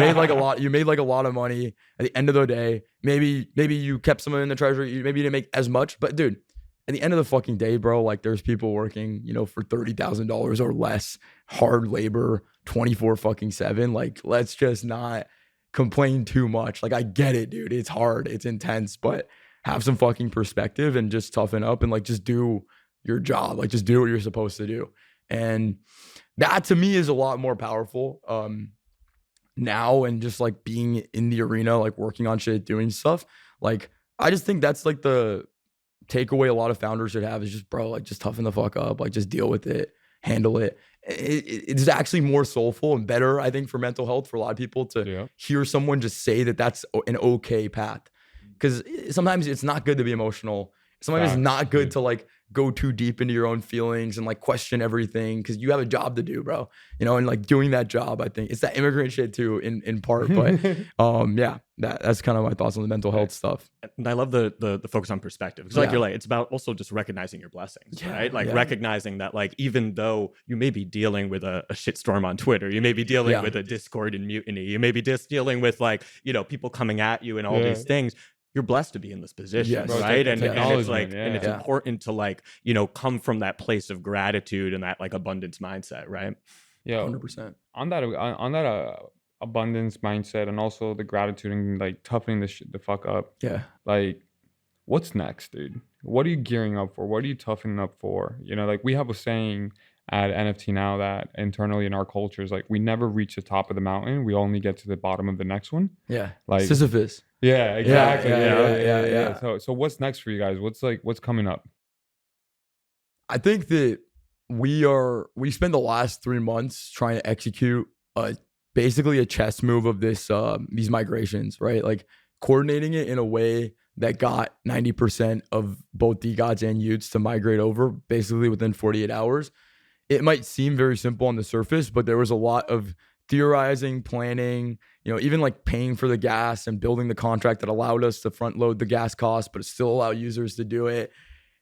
made like a lot of money. At the end of the day, maybe you kept some in the treasury. Maybe you didn't make as much, but dude, at the end of the fucking day, bro, like there's people working, for $30,000 or less, hard labor, 24/7. Like, let's just not complain too much. Like, I get it, dude. It's hard, it's intense, but have some fucking perspective and just toughen up and like just do your job. Like, just do what you're supposed to do. And that to me is a lot more powerful now, and just like being in the arena, like working on shit, doing stuff. Like, I just think that's like the takeaway a lot of founders should have is just, bro, like just toughen the fuck up, like just deal with it, handle it. It's actually more soulful and better, I think, for mental health for a lot of people to hear someone just say that that's an okay path. Because sometimes it's not good to be emotional. Sometimes it's not good to like go too deep into your own feelings and like question everything, because you have a job to do, bro. And like doing that job, I think it's that immigrant shit too, in part. But that's kind of my thoughts on the mental health stuff. And I love the focus on perspective, because like you're like, it's about also just recognizing your blessings, right? Like recognizing that like even though you may be dealing with a shitstorm on Twitter, you may be dealing with a Discord and mutiny, you may be just dealing with like people coming at you and all these things. You're blessed to be in this position, right? And it's like, and it's important to like, come from that place of gratitude and that like abundance mindset, right? Yeah, 100%. On that abundance mindset, and also the gratitude and like toughening the fuck up. Yeah. Like, what's next, dude? What are you gearing up for? What are you toughening up for? Like we have a saying at NFT now that internally in our culture is like, we never reach the top of the mountain. We only get to the bottom of the next one. Yeah. Like Sisyphus. Yeah, exactly. Yeah. So what's next for you guys? What's coming up? I think that we spent the last 3 months trying to execute basically a chess move of these migrations, right? Like coordinating it in a way that got 90% of both DeGods and Utes to migrate over basically within 48 hours. It might seem very simple on the surface, but there was a lot of theorizing, planning, even like paying for the gas and building the contract that allowed us to front load the gas costs, but still allow users to do it,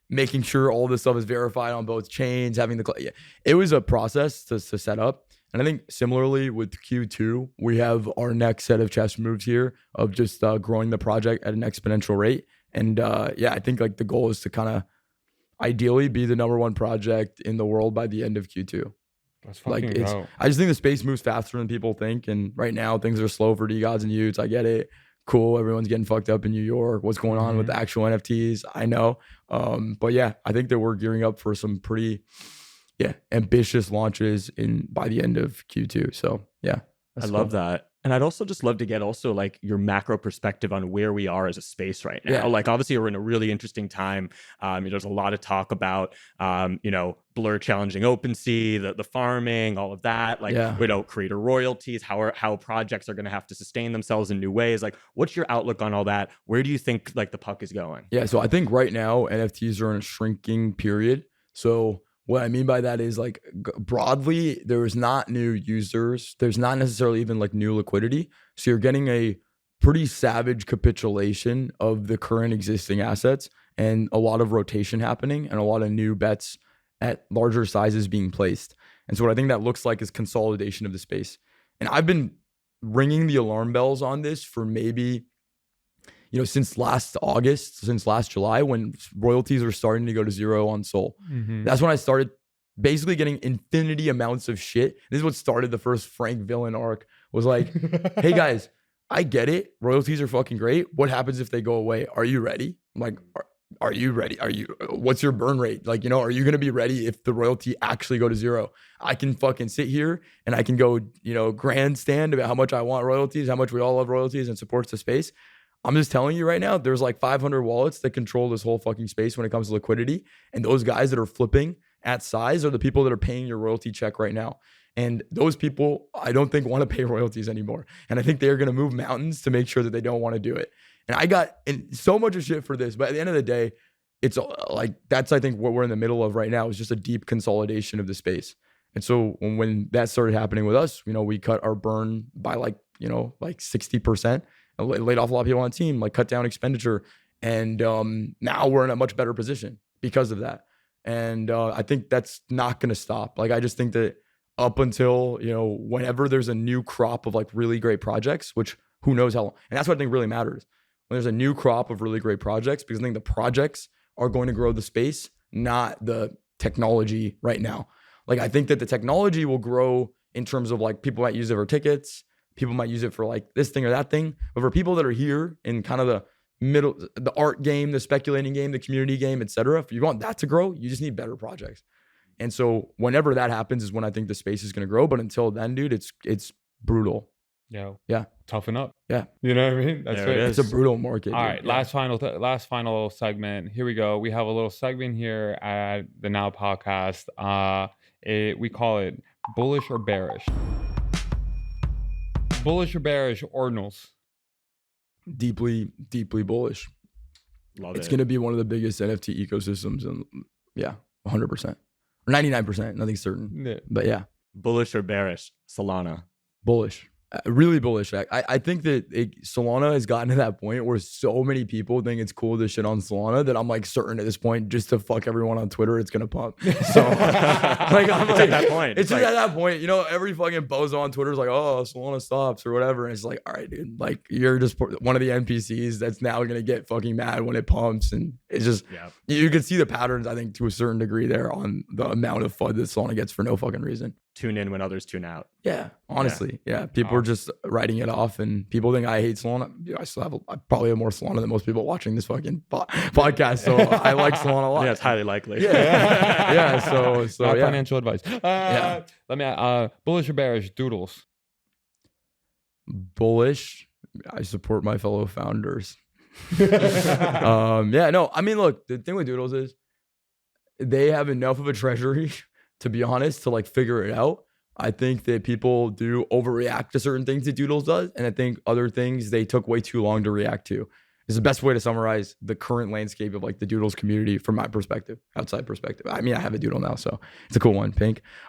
making sure all this stuff is verified on both chains, it was a process to set up. And I think similarly with Q2, we have our next set of chess moves here of just growing the project at an exponential rate. And I think like the goal is to kind of ideally be the #1 project in the world by the end of Q2. That's fucking dope. I just think the space moves faster than people think. And right now things are slow for DeGods and Utes. I get it. Cool. Everyone's getting fucked up in New York. What's going on with the actual NFTs? I know. But yeah, I think that we're gearing up for some pretty ambitious launches by the end of Q2. So yeah. I love that. And I'd also just love to get like your macro perspective on where we are as a space right now. Like obviously we're in a really interesting time. There's a lot of talk about, Blur challenging OpenSea, the farming, all of that. Like, creator royalties, how projects are going to have to sustain themselves in new ways. Like, what's your outlook on all that? Where do you think like the puck is going? Yeah. So I think right now NFTs are in a shrinking period. So What I mean by that is like broadly, there's not new users. There's not necessarily even like new liquidity. So you're getting a pretty savage capitulation of the current existing assets and a lot of rotation happening and a lot of new bets at larger sizes being placed. And so what I think that looks like is consolidation of the space. And I've been ringing the alarm bells on this for maybe, since last August, since last July, when royalties are starting to go to zero on Sol. Mm-hmm. That's when I started basically getting infinity amounts of shit. This is what started the first Frank villain arc, was like, hey guys, I get it. Royalties are fucking great. What happens if they go away? Are you ready? I'm like, are you ready? What's your burn rate? Like, are you going to be ready if the royalty actually go to zero? I can fucking sit here and I can go, grandstand about how much I want royalties, how much we all love royalties and supports the space. I'm just telling you right now, there's like 500 wallets that control this whole fucking space when it comes to liquidity. And those guys that are flipping at size are the people that are paying your royalty check right now. And those people, I don't think want to pay royalties anymore. And I think they're going to move mountains to make sure that they don't want to do it. And I got in so much of shit for this. But at the end of the day, it's like, that's, I think, what we're in the middle of right now is just a deep consolidation of the space. And so when that started happening with us, we cut our burn by like 60%. Laid off a lot of people on the team, like cut down expenditure. And now we're in a much better position because of that. And I think that's not going to stop. Like, I just think that up until, whenever there's a new crop of like really great projects, which who knows how long. And that's what I think really matters. When there's a new crop of really great projects, because I think the projects are going to grow the space, not the technology right now. Like, I think that the technology will grow in terms of like people might use it for tickets. People might use it for like this thing or that thing. But for people that are here in kind of the middle, the art game, the speculating game, the community game, etc., if you want that to grow, you just need better projects. And so whenever that happens is when I think the space is going to grow. But until then, dude, it's brutal. Yeah. Toughen up. Yeah. You know what I mean? That's right. It's a brutal market. All right. Last final segment. Here we go. We have a little segment here at the Now podcast. We call it bullish or bearish. Bullish or bearish Ordinals? Deeply, deeply bullish. Love it's it. going to be one of the biggest NFT ecosystems. And 100%. Or 99%. Nothing's certain. Yeah. But yeah. Bullish or bearish Solana? Bullish. Really bullish. I think that Solana has gotten to that point where so many people think it's cool to shit on Solana that I'm like certain at this point, just to fuck everyone on Twitter, it's gonna pump. So like I'm it's like, at that point. It's just at that point, every fucking bozo on Twitter is like, oh, Solana stops or whatever. And it's like, all right, dude, like you're just one of the NPCs that's now gonna get fucking mad when it pumps. And it's just you can see the patterns, I think, to a certain degree there on the amount of FUD that Solana gets for no fucking reason. Tune in when others tune out. Yeah, honestly. Yeah. People are just writing it off, and people think I hate Solana. I still have I probably have more Solana than most people watching this fucking podcast. So I like Solana a lot. Yeah, it's highly likely. Yeah. So Not financial advice. Let me bullish or bearish Doodles? Bullish. I support my fellow founders. I mean, look, the thing with Doodles is they have enough of a treasury, to be honest, to like figure it out. I think that people do overreact to certain things that Doodles does. And I think other things they took way too long to react to. Is the best way to summarize the current landscape of like the Doodles community from my perspective, outside perspective. I mean, I have a Doodle now, so it's a cool one,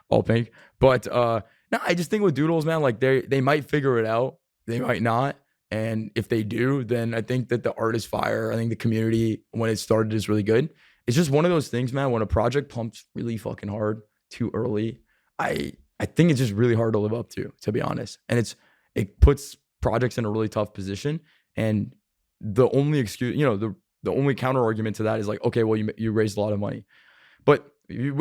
all pink. But no, I just think with Doodles, man, like they might figure it out. They might not. And if they do, then I think that the art is fire. I think the community, when it started, is really good. It's just one of those things, man, when a project pumps really fucking hard too early, I think it's just really hard to live up to be honest. And it puts projects in a really tough position. And the only excuse, the only counter argument to that is like, okay, well, you raised a lot of money. But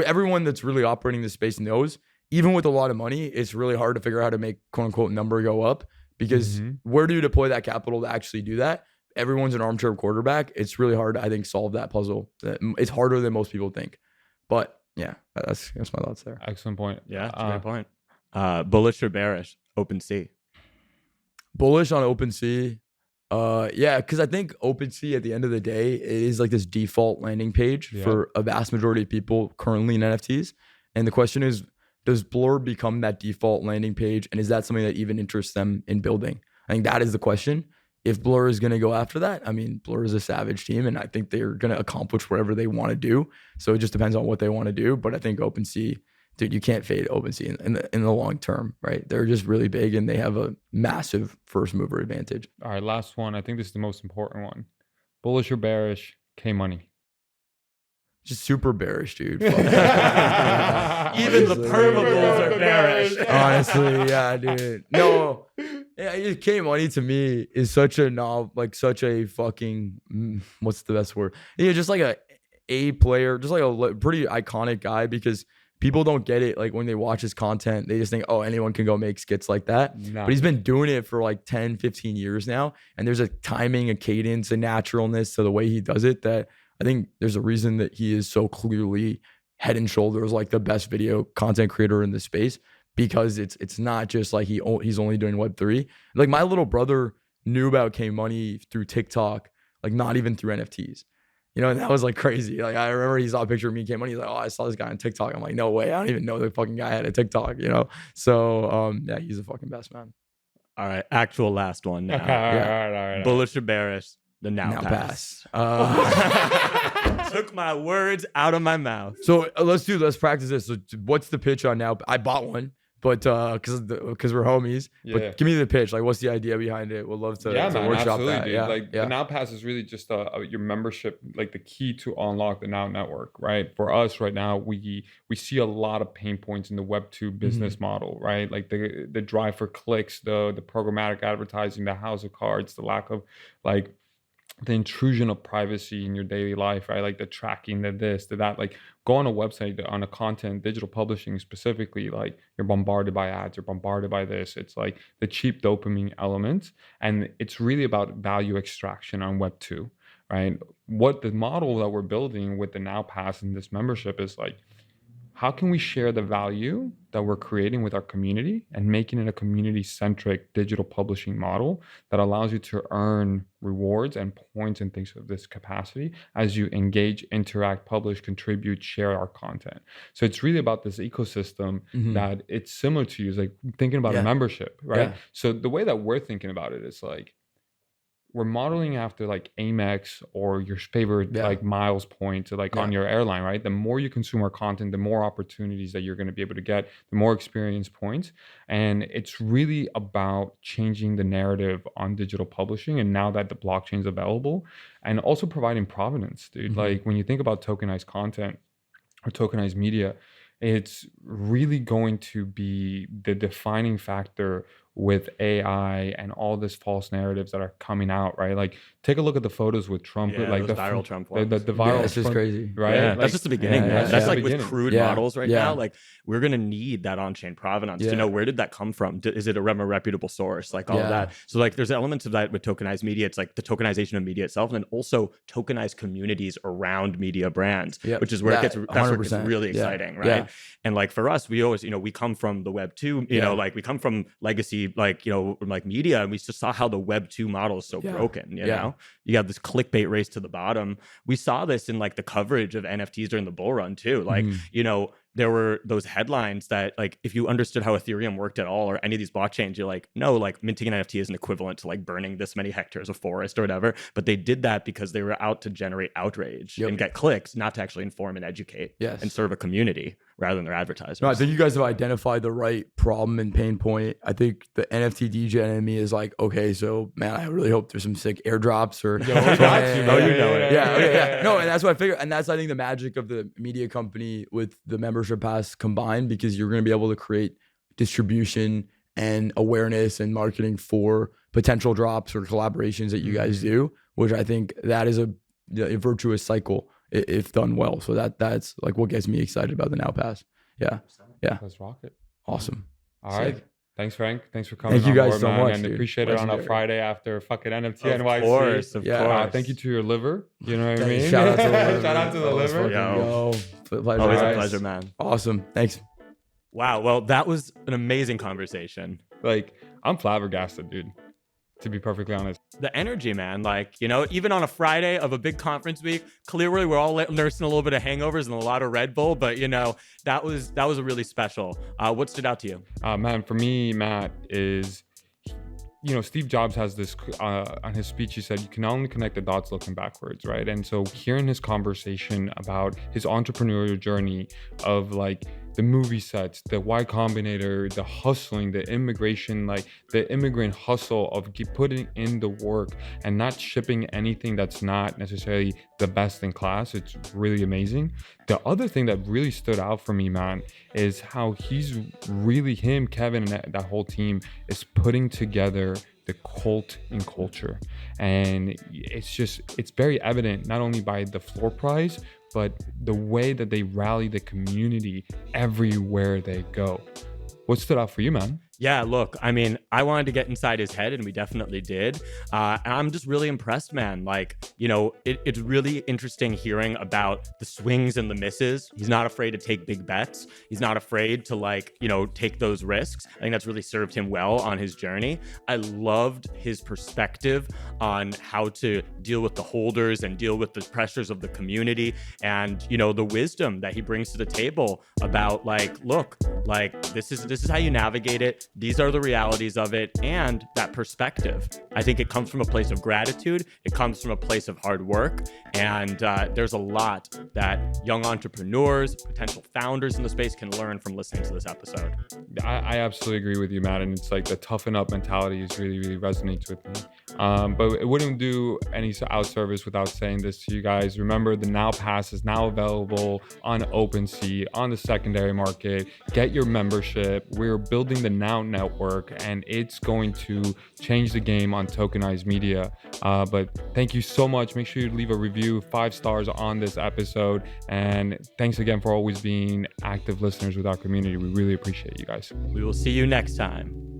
everyone that's really operating this space knows, even with a lot of money, it's really hard to figure out how to make quote unquote number go up, because where do you deploy that capital to actually do that? Everyone's an armchair quarterback. It's really hard to, I think, solve that puzzle. It's harder than most people think. But yeah, that's my thoughts there. Excellent point. Yeah, that's a great point. Bullish or bearish OpenSea? Bullish on OpenSea. Because I think OpenSea at the end of the day, it is like this default landing page for a vast majority of people currently in NFTs. And the question is, does Blur become that default landing page? And is that something that even interests them in building? I think that is the question. if Blur is going to go after that, I mean, Blur is a savage team, and I think they're going to accomplish whatever they want to do. So it just depends on what they want to do. But I think OpenSea, dude, you can't fade OpenSea in the long term, right? They're just really big, and they have a massive first mover advantage. All right, last one. I think this is the most important one. Bullish or bearish? K-Money. Just super bearish, dude. Even the permables are bearish. Honestly, yeah, dude. No, yeah, K-Money to me is such a fucking, what's the best word? Yeah, just like a player, just like a pretty iconic guy, because people don't get it. Like when they watch his content, they just think, oh, anyone can go make skits like that. No. But he's been doing it for like 10, 15 years now. And there's a timing, a cadence, a naturalness to the way he does it that I think there's a reason that he is so clearly head and shoulders like the best video content creator in the space, because it's not just like he's only doing Web3. Like my little brother knew about K-Money through TikTok, like not even through NFTs. You know, and that was like crazy. Like I remember he saw a picture of me and K-Money. He's like, oh, I saw this guy on TikTok. I'm like, no way. I don't even know the fucking guy had a TikTok, you know? So yeah, he's the fucking best, man. All right, actual last one now. All right. Bullish or bearish? The now pass. Took my words out of my mouth. So let's practice this. So what's the pitch on now? I bought one, but because we're homies. Yeah. But give me the pitch. Like, what's the idea behind it? We'd love to, man, workshop absolutely, that. dude. Yeah, Like the Now Pass is really just your membership, like the key to unlock the Now network, right? For us right now, we see a lot of pain points in the Web2 business model, right? Like the drive for clicks, the programmatic advertising, the house of cards, the lack of like the intrusion of privacy in your daily life, right? Like the tracking, the this, the that. Like go on a website, on a content, digital publishing specifically, like you're bombarded by ads, you're bombarded by this. It's like the cheap dopamine element. And it's really about value extraction on Web 2, right? What the model that we're building with the Now Pass and this membership is like, how can we share the value that we're creating with our community and making it a community-centric digital publishing model that allows you to earn rewards and points and things of this capacity as you engage, interact, publish, contribute, share our content. So it's really about this ecosystem that it's similar to you. It's like thinking about a membership, right? Yeah. So the way that we're thinking about it is like, we're modeling after like Amex or your favorite like miles points like on your airline, right? The more you consume our content, the more opportunities that you're going to be able to get, the more experience points. And it's really about changing the narrative on digital publishing. And now that the blockchain is available, and also providing provenance, dude. Like when you think about tokenized content or tokenized media, it's really going to be the defining factor with AI and all this false narratives that are coming out, right? Like take a look at the photos with Trump, like the viral Trump ones. The viral, it's just crazy, right? Yeah, like, that's just the beginning. that's That's the like beginning. with crude models right Yeah. now. Like we're gonna need that on-chain provenance to know where did that come from? Is it a reputable source? Like all of that. So like there's elements of that with tokenized media. It's like the tokenization of media itself, and then also tokenized communities around media brands, which is where that's where it's really exciting, right? Yeah. And like for us, we always, we come from the Web 2, you know, like we come from legacy, like, like media, and we just saw how the Web 2 model is so broken, you know? You have this clickbait race to the bottom. We saw this in like the coverage of NFTs during the bull run too. Like, there were those headlines that like, if you understood how Ethereum worked at all or any of these blockchains, you're like, no, like minting an NFT isn't equivalent to like burning this many hectares of forest or whatever. But they did that because they were out to generate outrage and get clicks, not to actually inform and educate and serve a community rather than their advertisers. No, I think you guys have identified the right problem and pain point. I think the NFT DJ in me is like, okay, so man, I really hope there's some sick airdrops or you know it. Yeah. No, and that's what I figure. And that's, I think, the magic of the media company with the membership pass combined, because you're going to be able to create distribution and awareness and marketing for potential drops or collaborations that you guys do, which I think that is a virtuous cycle if done well. So that's like what gets me excited about the Now Pass. Yeah. Let's rock it. Awesome. All right. Thanks, Frank. Thanks for coming. Thank you guys on board, so man, much, and dude. appreciate it on a Friday after fucking NFT Of NYC. course. Thank you to your liver. You know what I mean? Shout out to the liver. Shout out to the liver. Pleasure. Always Guys. a pleasure, man. Awesome. Thanks. Wow. Well, that was an amazing conversation. Like, I'm flabbergasted, dude, to be perfectly honest. The energy, man. Like, even on a Friday of a big conference week, clearly we're all nursing a little bit of hangovers and a lot of Red Bull, but that was a really special. What stood out to you? Man, for me, Matt, is Steve Jobs has this on his speech. He said, you can only connect the dots looking backwards, right? And so hearing his conversation about his entrepreneurial journey of like the movie sets, the Y Combinator, the hustling, the immigration, like the immigrant hustle of putting in the work and not shipping anything that's not necessarily the best in class. It's really amazing. The other thing that really stood out for me, man, is how he's really, him, Kevin, and that whole team is putting together the cult in culture. And it's very evident, not only by the floor prize, but the way that they rally the community everywhere they go. What stood out for you, man? Yeah, look, I mean, I wanted to get inside his head, and we definitely did. And I'm just really impressed, man. Like, it's really interesting hearing about the swings and the misses. He's not afraid to take big bets. He's not afraid to take those risks. I think that's really served him well on his journey. I loved his perspective on how to deal with the holders and deal with the pressures of the community, and, the wisdom that he brings to the table about look, this is how you navigate it. These are the realities of it, and that perspective. I think it comes from a place of gratitude. It comes from a place of hard work. And there's a lot that young entrepreneurs, potential founders in the space can learn from listening to this episode. I absolutely agree with you, Matt. And it's like the toughen up mentality is really, really resonates with me. But it wouldn't do any out service without saying this to you guys. Remember, the Now Pass is now available on OpenSea, on the secondary market. Get your membership. We're building the Now Network, and it's going to change the game on tokenized media. But thank you so much. Make sure you leave a review, 5 stars on this episode. And thanks again for always being active listeners with our community. We really appreciate you guys. We will see you next time.